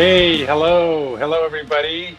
Hey, hello everybody.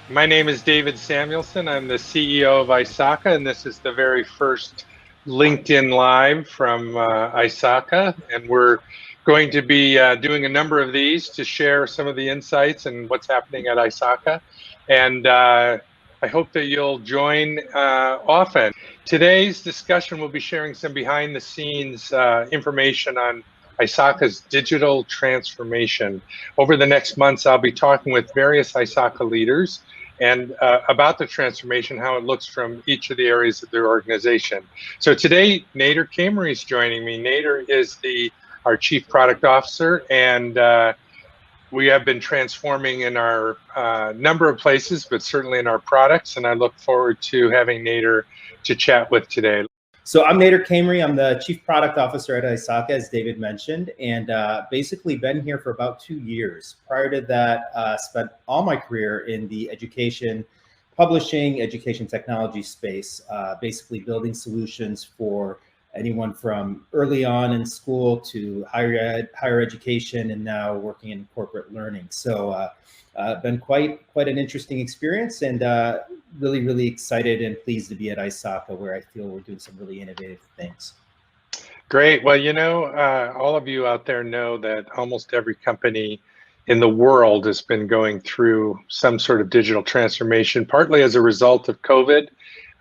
My name is David Samuelson. I'm the CEO of ISACA, and this is the very first LinkedIn Live from ISACA. And we're going to be doing a number of these to share some of the insights and what's happening at ISACA. And I hope that you'll join often. Today's discussion will be sharing some behind the scenes information on ISACA's digital transformation. Over the next months, I'll be talking with various ISACA leaders and about the transformation, how it looks from each of the areas of their organization. So today, Nader Qaimari is joining me. Nader is our Chief Product Officer, and we have been transforming in our number of places, but certainly in our products, and I look forward to having Nader to chat with today. So I'm Nader Qaimari. I'm the Chief Product Officer at ISACA, as David mentioned, and basically been here for about 2 years. Prior to that, spent all my career in the education, publishing, education technology space, basically building solutions for anyone from early on in school to higher education, and now working in corporate learning. So been quite an interesting experience, and really excited and pleased to be at ISACA, where I feel we're doing some really innovative things. Great. Well, all of you out there know that almost every company in the world has been going through some sort of digital transformation, partly as a result of COVID,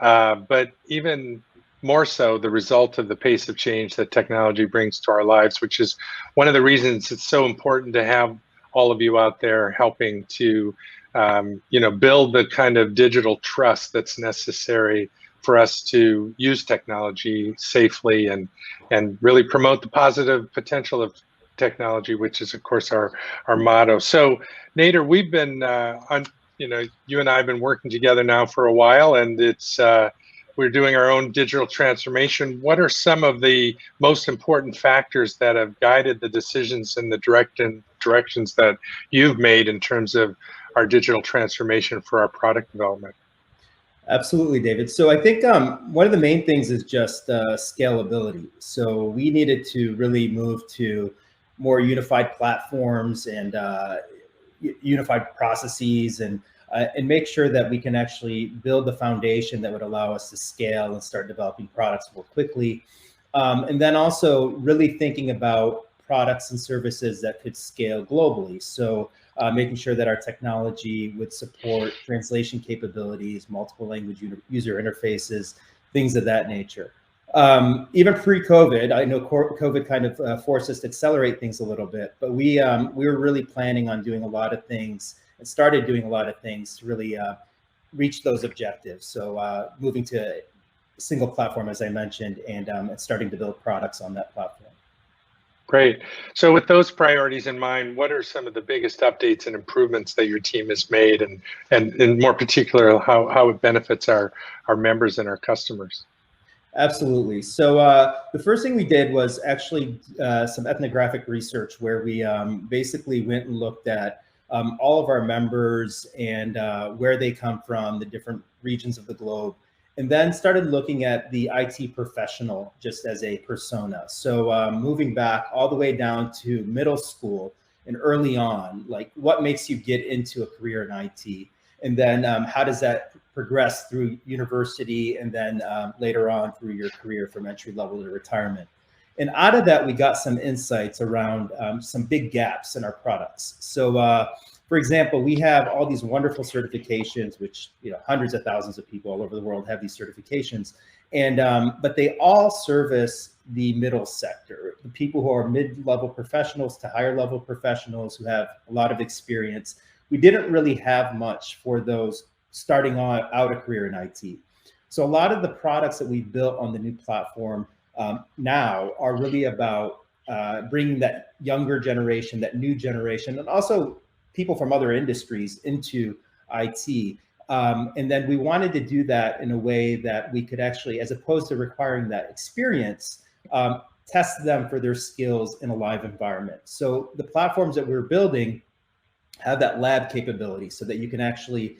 but even more so the result of the pace of change that technology brings to our lives, which is one of the reasons it's so important to have all of you out there helping to build the kind of digital trust that's necessary for us to use technology safely and really promote the positive potential of technology, which is of course our motto. So Nader, we've been you and I have been working together now for a while, and we're doing our own digital transformation. What are some of the most important factors that have guided the decisions and the directions that you've made in terms of our digital transformation for our product development? Absolutely, David. So I think one of the main things is just scalability. So we needed to really move to more unified platforms and unified processes, and make sure that we can actually build the foundation that would allow us to scale and start developing products more quickly. And then also really thinking about products and services that could scale globally. So making sure that our technology would support translation capabilities, multiple language user interfaces, things of that nature. Even pre-COVID, I know COVID kind of forced us to accelerate things a little bit, but we were really planning on doing a lot of things and started doing a lot of things to really reach those objectives. So moving to a single platform, as I mentioned, and starting to build products on that platform. Great. So with those priorities in mind, what are some of the biggest updates and improvements that your team has made, and in more particular, how it benefits our members and our customers? Absolutely. So the first thing we did was actually some ethnographic research, where we basically went and looked at all of our members and where they come from, the different regions of the globe, and then started looking at the IT professional just as a persona. So moving back all the way down to middle school and early on, like what makes you get into a career in IT? And then how does that progress through university, and then later on through your career from entry level to retirement? And out of that, we got some insights around some big gaps in our products. So for example, we have all these wonderful certifications, which hundreds of thousands of people all over the world have these certifications, and but they all service the middle sector, the people who are mid-level professionals to higher level professionals who have a lot of experience. We didn't really have much for those starting out a career in IT. So a lot of the products that we've built on the new platform now are really about bringing that younger generation, that new generation, and also people from other industries into IT. And then we wanted to do that in a way that we could actually, as opposed to requiring that experience, test them for their skills in a live environment. So the platforms that we're building have that lab capability, so that you can actually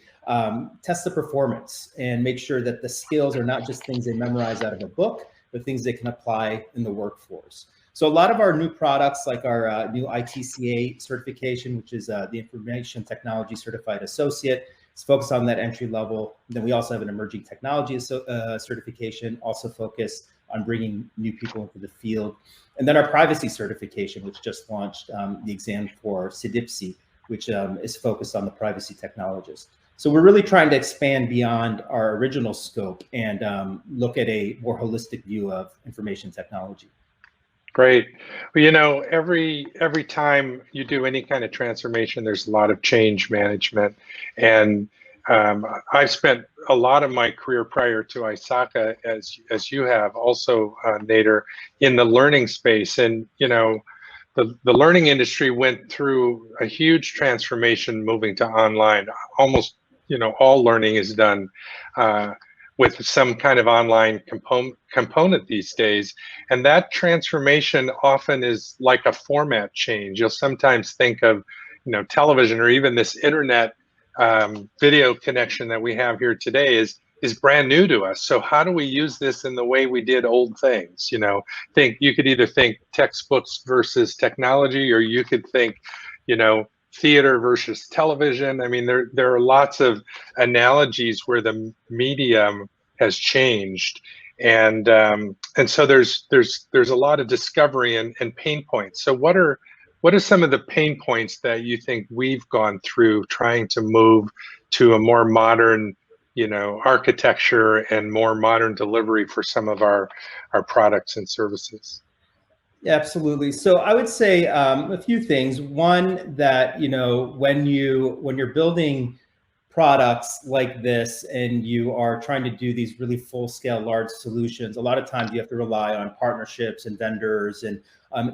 test the performance and make sure that the skills are not just things they memorize out of a book, but things they can apply in the workforce. So a lot of our new products, like our new ITCA certification, which is the Information Technology Certified Associate, is focused on that entry level. Then we also have an Emerging Technology certification, also focused on bringing new people into the field. And then our Privacy certification, which just launched the exam for CDIPSI, which is focused on the privacy technologist. So we're really trying to expand beyond our original scope and look at a more holistic view of information technology. Great. Well, you know, every time you do any kind of transformation, there's a lot of change management. And I've spent a lot of my career prior to ISACA, as you have also, Nader, in the learning space. And, you know, the learning industry went through a huge transformation moving to online. Almost, you know, all learning is done with some kind of online component these days. And that transformation often is like a format change. You'll sometimes think of, you know, television or even this internet video connection that we have here today is brand new to us. So how do we use this in the way we did old things? You know, you could either think textbooks versus technology, or you could think, you know, theater versus television. I mean, there are lots of analogies where the medium has changed, and so there's a lot of discovery and pain points. So what are some of the pain points that you think we've gone through trying to move to a more modern, you know, architecture and more modern delivery for some of our products and services? Yeah, absolutely. So I would say a few things. One, that, you know, when you're building products like this and you are trying to do these really full-scale large solutions, a lot of times you have to rely on partnerships and vendors and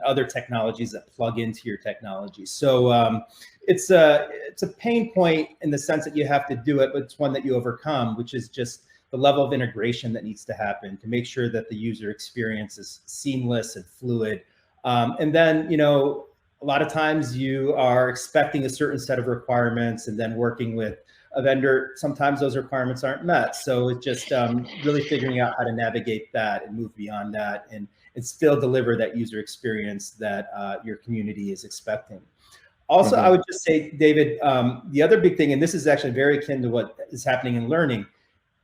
other technologies that plug into your technology. So it's a pain point in the sense that you have to do it, but it's one that you overcome, which is just the level of integration that needs to happen to make sure that the user experience is seamless and fluid. And then, you know, a lot of times you are expecting a certain set of requirements, and then working with a vendor, sometimes those requirements aren't met. So it's just really figuring out how to navigate that and move beyond that, and still deliver that user experience that your community is expecting. Also, I would just say, David, the other big thing, and this is actually very akin to what is happening in learning,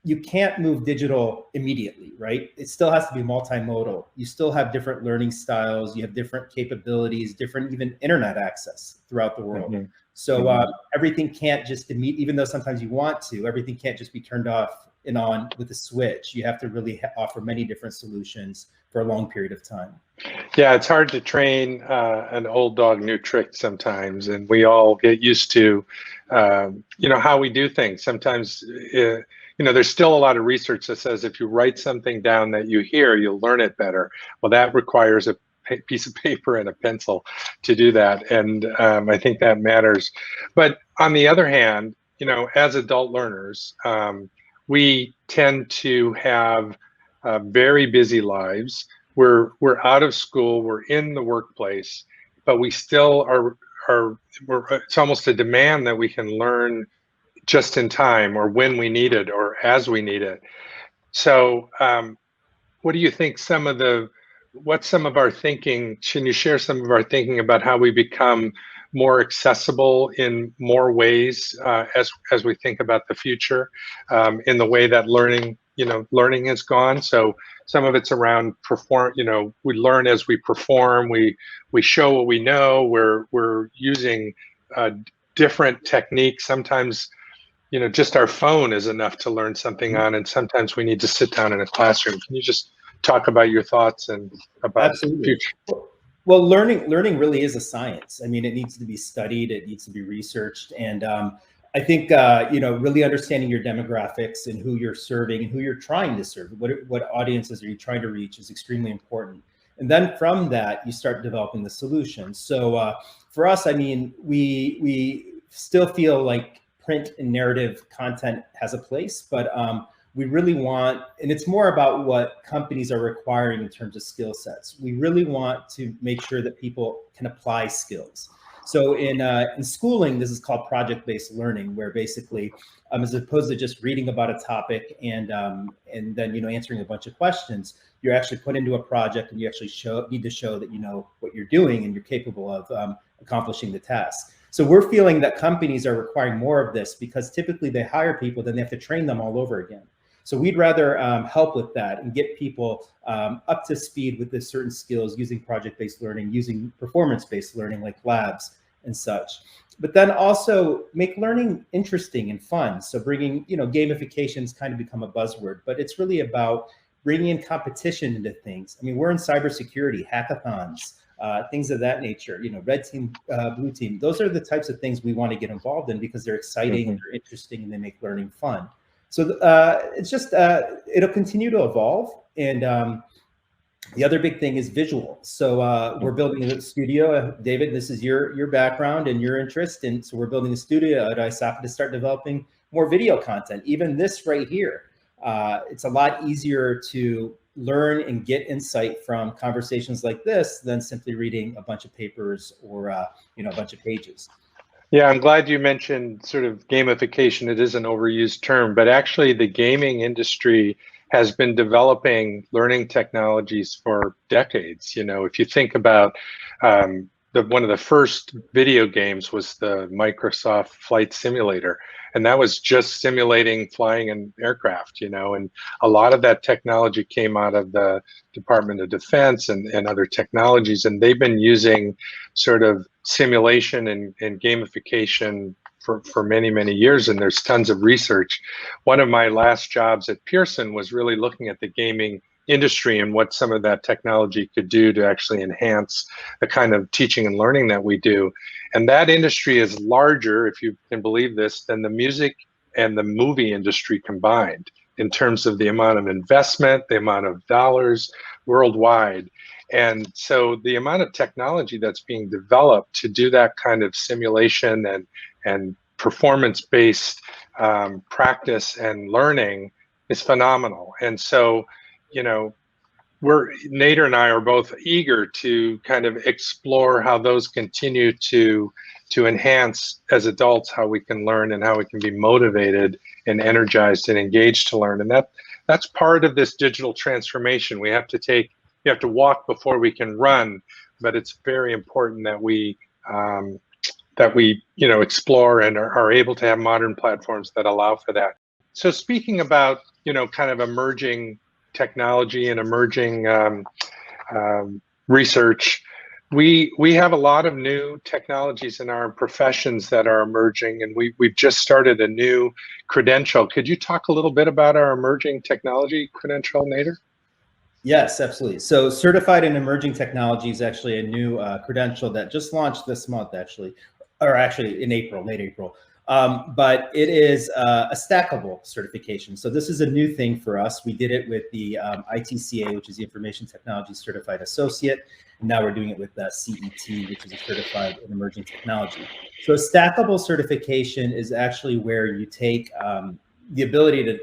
you can't move digital immediately, right? It still has to be multimodal. You still have different learning styles. You have different capabilities, different even internet access throughout the world. So everything can't just even though sometimes you want to, everything can't just be turned off and on with a switch. You have to really offer many different solutions for a long period of time. Yeah, it's hard to train an old dog new tricks sometimes, and we all get used to, you know, how we do things. Sometimes, you know, there's still a lot of research that says if you write something down that you hear, you'll learn it better. Well, that requires a piece of paper and a pencil to do that, and I think that matters. But on the other hand, you know, as adult learners, we tend to have very busy lives. We're out of school, we're in the workplace, but we still it's almost a demand that we can learn just in time, or when we need it, or as we need it. So what do you think what's some of our thinking? Can you share some of our thinking about how we become more accessible in more ways as we think about the future, in the way that learning has gone? So some of it's around you know, we learn as we perform, we show what we know, we're using different techniques. Sometimes, you know, just our phone is enough to learn something on, and sometimes we need to sit down in a classroom. Can you just talk about your thoughts and about the future? Well, learning really is a science. I mean, it needs to be studied, it needs to be researched, and I think you know, really understanding your demographics and who you're serving and who you're trying to serve, what audiences are you trying to reach, is extremely important. And then from that, you start developing the solutions. So for us, I mean, we still feel like print and narrative content has a place, but we really want, and it's more about what companies are requiring in terms of skill sets. We really want to make sure that people can apply skills. So in schooling, this is called project-based learning, where basically, as opposed to just reading about a topic and then, you know, answering a bunch of questions, you're actually put into a project and you actually need to show that you know what you're doing and you're capable of accomplishing the task. So we're feeling that companies are requiring more of this because typically they hire people, then they have to train them all over again. So we'd rather help with that and get people up to speed with the certain skills using project-based learning, using performance-based learning like labs and such. But then also make learning interesting and fun. So bringing, gamification's kind of become a buzzword, but it's really about bringing in competition into things. I mean, we're in cybersecurity, hackathons, things of that nature, red team, blue team. Those are the types of things we want to get involved in because they're exciting and they're interesting and they make learning fun. So it's just, it'll continue to evolve. And the other big thing is visual. So we're building a studio. David, this is your background and your interest. And so we're building a studio at ISACA to start developing more video content. Even this right here, it's a lot easier to learn and get insight from conversations like this than simply reading a bunch of papers or a bunch of pages. Yeah, I'm glad you mentioned sort of gamification. It is an overused term, but actually the gaming industry has been developing learning technologies for decades. If you think about one of the first video games was the Microsoft Flight Simulator, and that was just simulating flying an aircraft, and a lot of that technology came out of the Department of Defense and other technologies, and they've been using sort of simulation and gamification for many, many years, and there's tons of research. One of my last jobs at Pearson was really looking at the gaming industry and what some of that technology could do to actually enhance the kind of teaching and learning that we do. And that industry is larger, if you can believe this, than the music and the movie industry combined in terms of the amount of investment, the amount of dollars worldwide. And so the amount of technology that's being developed to do that kind of simulation and performance-based practice and learning is phenomenal. And so, Nader and I are both eager to kind of explore how those continue to enhance as adults how we can learn and how we can be motivated and energized and engaged to learn. And that's part of this digital transformation. You have to walk before we can run, but it's very important that we explore and are able to have modern platforms that allow for that. So speaking about kind of emerging technology and emerging research, we have a lot of new technologies in our professions that are emerging, and we've just started a new credential. Could you talk a little bit about our emerging technology credential, Nader? Yes, absolutely. So Certified in Emerging Technology is actually a new credential that just launched this month, or actually in April, late April. But it is a stackable certification. So this is a new thing for us. We did it with the ITCA, which is the Information Technology Certified Associate. And now we're doing it with CET, which is a Certified in Emerging Technology. So a stackable certification is actually where you take the ability to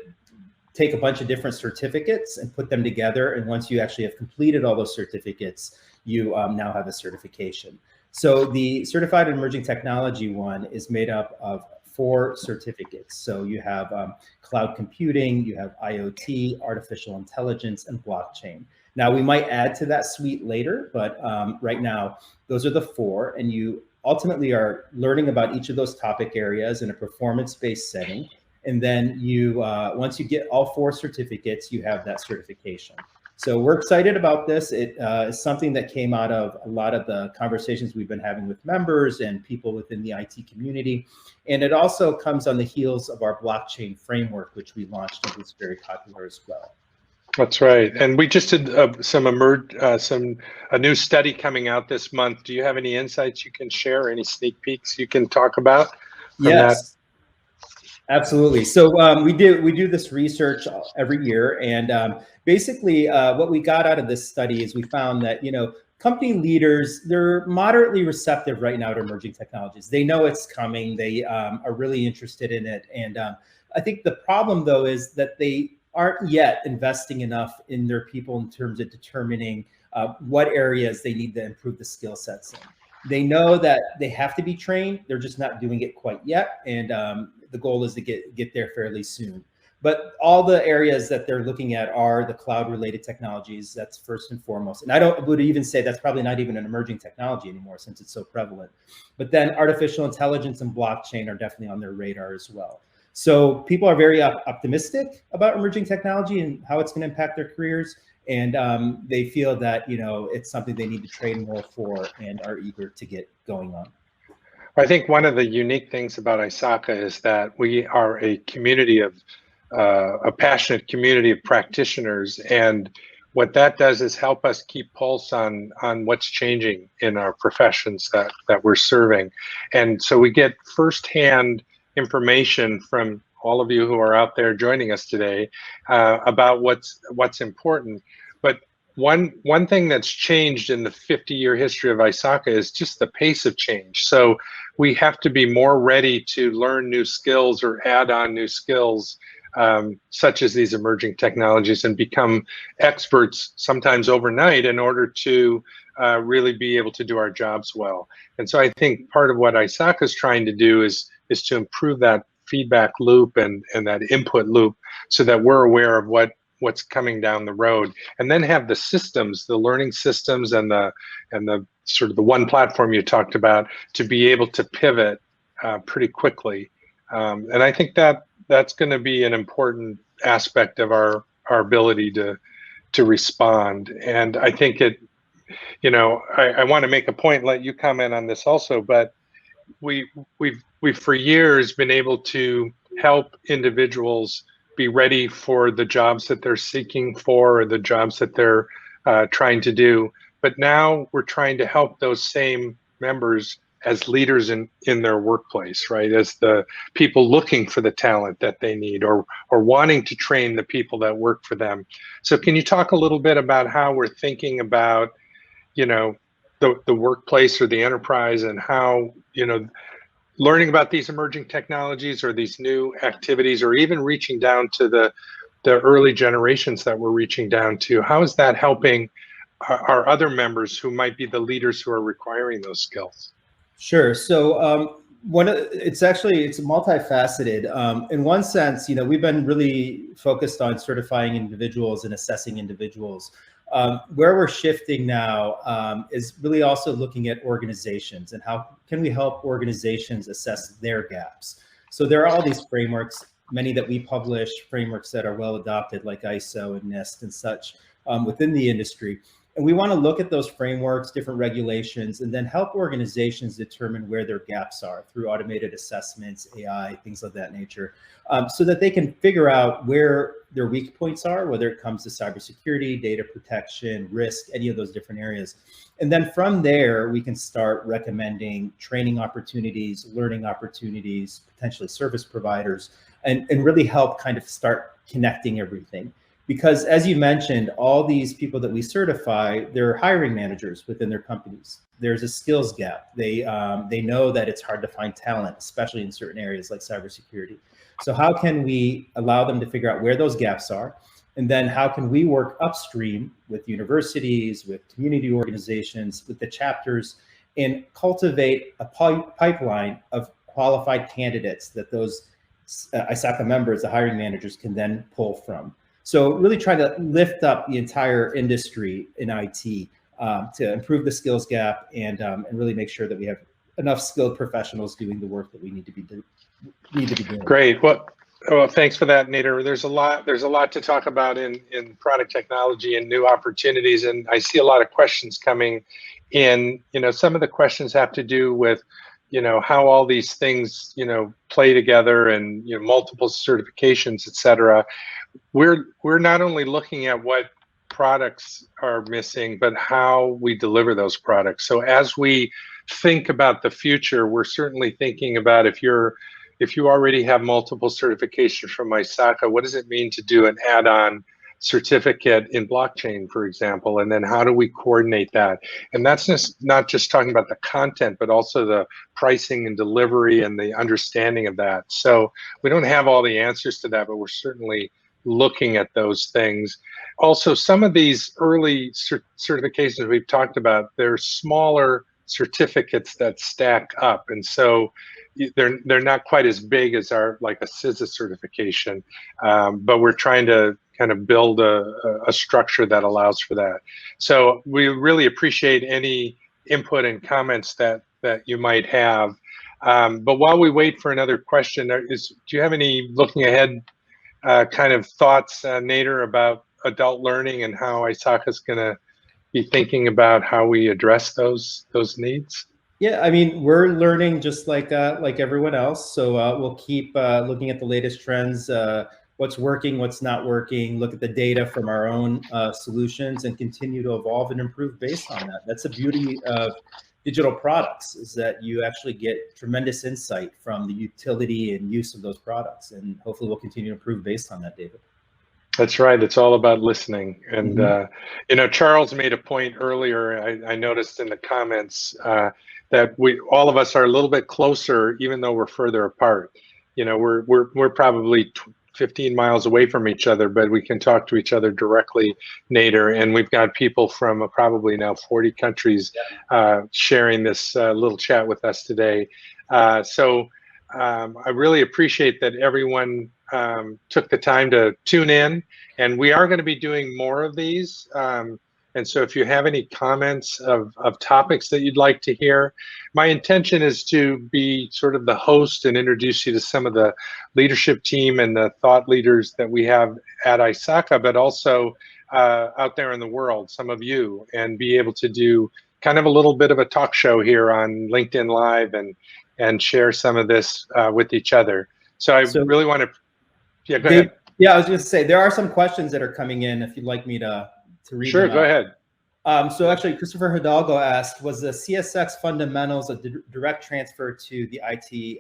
take a bunch of different certificates and put them together. And once you actually have completed all those certificates, you now have a certification. So the Certified in Emerging Technology one is made up of 4 certificates. So you have cloud computing, you have IoT, artificial intelligence, and blockchain. Now we might add to that suite later, but right now, those are the 4. And you ultimately are learning about each of those topic areas in a performance-based setting. And then you, once you get all 4 certificates, you have that certification. So we're excited about this. It is something that came out of a lot of the conversations we've been having with members and people within the IT community. And it also comes on the heels of our blockchain framework, which we launched and was very popular as well. That's right. And we just did a new study coming out this month. Do you have any insights you can share, any sneak peeks you can talk about from that? Absolutely. So we do this research every year, and basically what we got out of this study is we found that company leaders, they're moderately receptive right now to emerging technologies. They know it's coming. They are really interested in it, and I think the problem though is that they aren't yet investing enough in their people in terms of determining what areas they need to improve the skill sets in. They know that they have to be trained. They're just not doing it quite yet, and the goal is to get there fairly soon. But all the areas that they're looking at are the cloud-related technologies. That's first and foremost. And would even say that's probably not even an emerging technology anymore since it's so prevalent. But then artificial intelligence and blockchain are definitely on their radar as well. So people are very optimistic about emerging technology and how it's going to impact their careers. And they feel that, it's something they need to train more for and are eager to get going on. I think one of the unique things about ISACA is that we are a community of a passionate community of practitioners, and what that does is help us keep pulse on what's changing in our professions that we're serving. And so we get firsthand information from all of you who are out there joining us today about what's important. But one thing that's changed in the 50-year history of ISACA is just the pace of change. So we have to be more ready to learn new skills or add on new skills, such as these emerging technologies, and become experts sometimes overnight in order to really be able to do our jobs well. And so I think part of what ISACA is trying to do is to improve that feedback loop and that input loop so that we're aware of what's coming down the road, and then have the systems, the learning systems and the sort of the one platform you talked about to be able to pivot pretty quickly. And I think that's going to be an important aspect of our ability to respond. And I think I want to make a point, let you comment on this also, but we've for years been able to help individuals be ready for the jobs that they're seeking for, or the jobs that they're trying to do. But now we're trying to help those same members as leaders in their workplace, right? As the people looking for the talent that they need, or wanting to train the people that work for them. So can you talk a little bit about how we're thinking about, the workplace or the enterprise, and how, learning about these emerging technologies or these new activities, or even reaching down to the early generations that we're reaching down to, how is that helping our other members who might be the leaders who are requiring those skills? Sure. So it's multifaceted. In one sense, we've been really focused on certifying individuals and assessing individuals. Where we're shifting now is really also looking at organizations and how can we help organizations assess their gaps. So there are all these frameworks, many that we publish, frameworks that are well adopted like ISO and NIST and such within the industry. And we want to look at those frameworks, different regulations, and then help organizations determine where their gaps are through automated assessments, AI, things of that nature, so that they can figure out where their weak points are, whether it comes to cybersecurity, data protection, risk, any of those different areas. And then from there, we can start recommending training opportunities, learning opportunities, potentially service providers, and really help kind of start connecting everything. Because as you mentioned, all these people that we certify, they're hiring managers within their companies. There's a skills gap. They know that it's hard to find talent, especially in certain areas like cybersecurity. So how can we allow them to figure out where those gaps are? And then how can we work upstream with universities, with community organizations, with the chapters, and cultivate a pipeline of qualified candidates that those ISACA members, the hiring managers, can then pull from. So really try to lift up the entire industry in IT to improve the skills gap and really make sure that we have enough skilled professionals doing the work that we need to be doing. Great. Well, thanks for that, Nader. There's a lot to talk about in product technology and new opportunities, and I see a lot of questions coming in. Some of the questions have to do with how all these things play together, and multiple certifications, et cetera. We're not only looking at what products are missing, but how we deliver those products. So as we think about the future, we're certainly thinking about if you already have multiple certifications from ISACA, what does it mean to do an add-on certificate in blockchain, for example, and then how do we coordinate that? And that's not just talking about the content, but also the pricing and delivery and the understanding of that. So we don't have all the answers to that, but we're certainly looking at those things. Also, some of these early certifications we've talked about, they're smaller certificates that stack up, and so they're not quite as big as our like a CISA certification, but we're trying to kind of build a structure that allows for that. So we really appreciate any input and comments that you might have. But while we wait for another question, do you have any looking ahead kind of thoughts, Nader, about adult learning and how ISACA is going to be thinking about how we address those needs? Yeah, I mean, we're learning just like everyone else. So we'll keep looking at the latest trends, what's working, what's not working, look at the data from our own solutions, and continue to evolve and improve based on that. That's the beauty of digital products, is that you actually get tremendous insight from the utility and use of those products. And hopefully we'll continue to improve based on that, David. That's right. It's all about listening. And, you know, Charles made a point earlier, I noticed in the comments, that all of us are a little bit closer, even though we're further apart. You know, we're probably 15 miles away from each other, but we can talk to each other directly, Nader. And we've got people from probably now 40 countries sharing this little chat with us today. So I really appreciate that everyone took the time to tune in, and we are going to be doing more of these. And so if you have any comments of topics that you'd like to hear, my intention is to be sort of the host and introduce you to some of the leadership team and the thought leaders that we have at ISACA, but also out there in the world, some of you, and be able to do kind of a little bit of a talk show here on LinkedIn Live and share some of this with each other. So I really want to, yeah, go ahead. Yeah, I was just say, there are some questions that are coming in if you'd like me to read Sure, them go ahead. So actually, Christopher Hidalgo asked, was the CSX fundamentals a direct transfer to the IT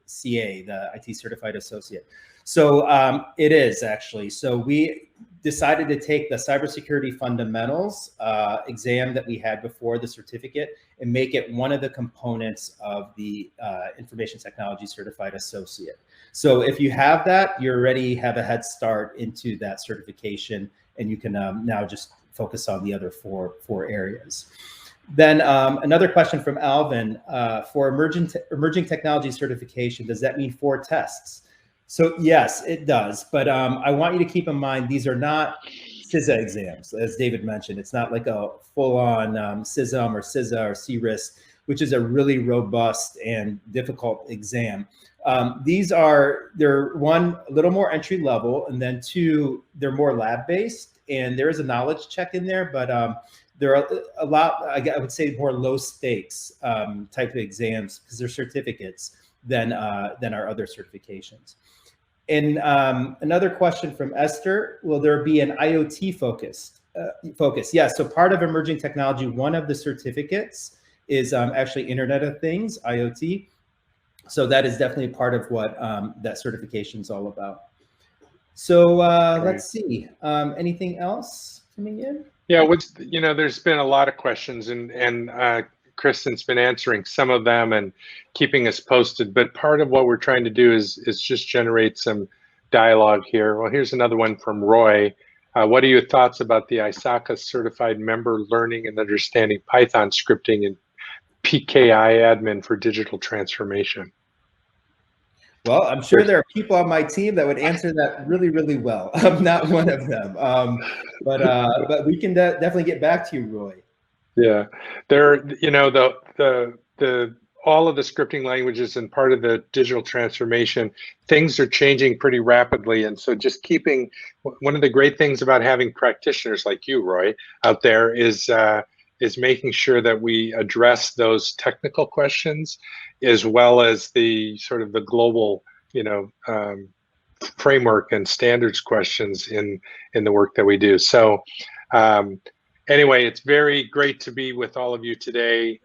CA, the IT Certified Associate? So it is actually. So we decided to take the cybersecurity fundamentals exam that we had before the certificate and make it one of the components of the Information Technology Certified Associate. So if you have that, you already have a head start into that certification, and you can now just focus on the other four areas. Then another question from Alvin, for emerging technology certification, does that mean 4 tests? So yes, it does. But I want you to keep in mind, these are not CISA exams. As David mentioned, it's not like a full-on CISM or CISA or CRISC, which is a really robust and difficult exam. They're one, a little more entry level, and then 2, they're more lab-based, and there is a knowledge check in there, but there are a lot, I would say, more low stakes type of exams, because they're certificates than our other certifications. And another question from Esther, will there be an IoT focus? Yes, so part of emerging technology, one of the certificates is actually Internet of Things, IoT. So that is definitely part of what that certification is all about. So let's see, anything else coming in? Yeah, you know, there's been a lot of questions, and Kristen's been answering some of them and keeping us posted. But part of what we're trying to do is just generate some dialogue here. Well, here's another one from Roy. What are your thoughts about the ISACA certified member learning and understanding Python scripting and PKI admin for digital transformation? Well, I'm sure there are people on my team that would answer that really, really well. I'm not one of them, but we can definitely get back to you, Roy. Yeah, you know, the all of the scripting languages and part of the digital transformation, things are changing pretty rapidly, and so just keeping one of the great things about having practitioners like you, Roy, out there is making sure that we address those technical questions, as well as the sort of the global, you know, framework and standards questions in the work that we do. So anyway, it's very great to be with all of you today.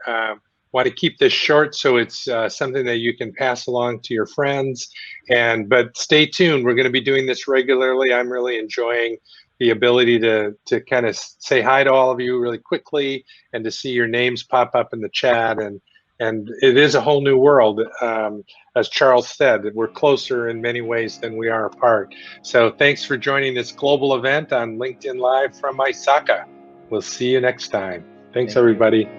Want to keep this short, so it's something that you can pass along to your friends. But stay tuned. We're going to be doing this regularly. I'm really enjoying the ability to kind of say hi to all of you really quickly, and to see your names pop up in the chat. And it is a whole new world. As Charles said, we're closer in many ways than we are apart. So thanks for joining this global event on LinkedIn Live from ISACA. We'll see you next time. Thanks, everybody.